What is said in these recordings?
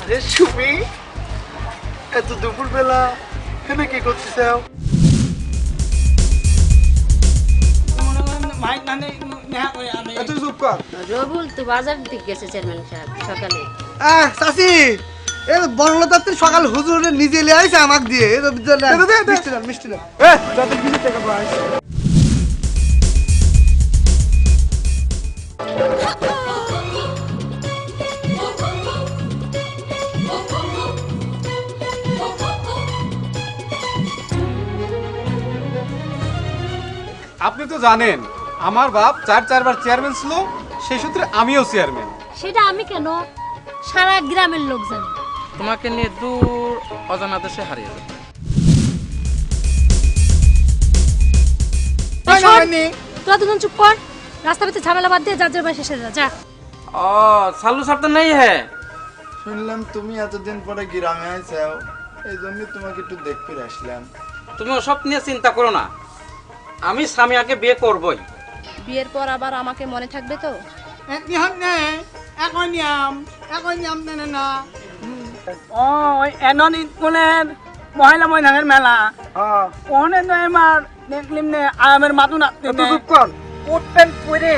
আরে সুমি, এত দুপুর বেলা এখানে কি করতেছ? এত চুপ কর। রবুল তো বাজার দিকে গেছে চেয়ারম্যান সাহেব সকালে। চাচি, এই বড়লতা সকাল হুজুরে নিজে লিয়ে আইছে আমাক দিয়ে। মিষ্টি না, মিষ্টি না। তাদের কিছু টাকা পাই। আপনি তো জানেন আমার বাপ চারবার চেয়ারম্যান ছিল, সেই সূত্রে আমিও চেয়ারম্যান। সেটা আমি কেন, সারা গ্রামের লোক জানে। তোমাকে নিয়ে দূর অজানা দেশে হারিয়ে যাবে। তোরা দুজন চুপ কর, রাস্তা পেতে ঝামেলা বাদ দিয়ে যার যার বাসা এসে যা। ও সালু সার তো নেই হ্যাঁ। শুনলাম তুমি এতদিন পরে গ্রামে আইছাও, এই জন্য তোমাকে একটু দেখতে আসলাম। তুমি ওসব নিয়ে চিন্তা করো না, আমি সামিয়াকে বিয়ে করবই। বিয়ের পর আবার আমাকে মনে থাকবে তো? মহিলা মহিলার মেলা ওখানে তো এবার দেখলিম নে আমের মাথু না কোটপ্যান্ট পরে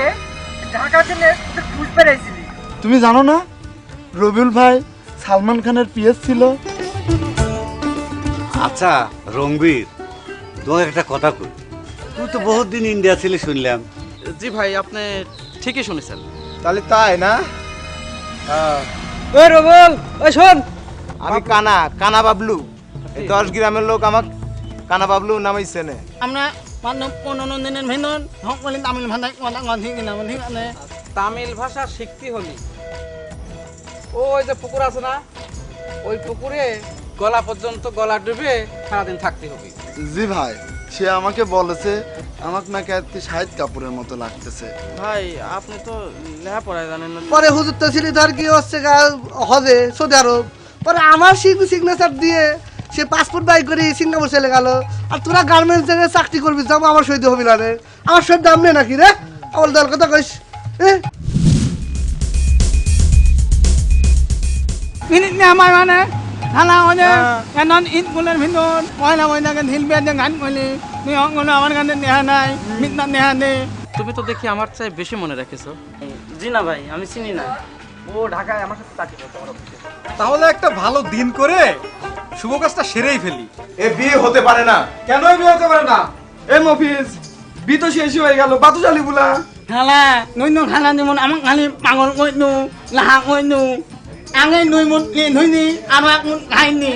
ঢাকা দিলে খুঁজ বেড়াইছিলি। তুমি জানো না রবিউল ভাই সালমান খানের পিএস ছিল? আচ্ছা রংবীর, তোমার একটা কথা কই, তুই তো বহুত দিন ইন্ডিয়া ছিলে শুনলাম। জি ভাই, আপনি ঠিকই শুনেছেন। তাহলে তাই না? ওই রবল, ওই শোন, আমি কানা বাবলু। এই 10 গ্রামের লোক আমাক কানা বাবলু নামে চেনে। আমরা মানব দিনের ভিতর সকলে তামিল ভাষায় কথা কথা ঠিক না, ঠিক আছে? তামিল ভাষা শিখতে হলি ওই যে পুকুর আছে না, ওই পুকুরে গলা পর্যন্ত গলা ডুবে সারাদিন থাকতে হবে। জি ভাই, সে আমাকে বলেছে আমাকে নাকি এত শাহিদ কাপুরের মতো লাগতেছে। ভাই আপনি তো লেখাপড়ায় জানেন না। পরে হুজুর তো ছিল ধর কি হচ্ছে হজে সৌদি আরব, পরে আমার সিগনেচার দিয়ে সে পাসপোর্ট বাই করে সিঙ্গাপুর চলে গেল। আর তোরা গার্মেন্টস এর চাকরি করবি, যাবো আমার সইতে হবি না রে? আমার সই দাম নেই নাকি রে? আমার দল কথা কইস। মিনিট নে আমার মানে থানা হলে এনন ঈদ গুলের ভিতর মহিলা মহিলাকে ঢিল বিয়ার যে গান করলি, তুই অঙ্গনে আমার গানে নেহা নাই, মিথ্যা নেহা নেই। তুমি তো দেখি আমার চাই বেশি মনে রেখেছো। জি না ভাই, আমি চিনি না, ও ঢাকায় আমার সাথে চাকরি করতে আমার অফিসে। তাহলে একটা ভালো দিন করে শুভ কাজটা সেরেই ফেলি। এ বিয়ে হতে পারে না। কেন বিয়ে হতে পারে না? এ মফিজ, বি তো শেষ হয়ে গেল, বাতু চালি বুলা। খালা নই নো খালা দিমন আমাক খালি পাগল কইনু লাহা কইনু আঙে নই মন কে নইনি আমাক মন খাইনি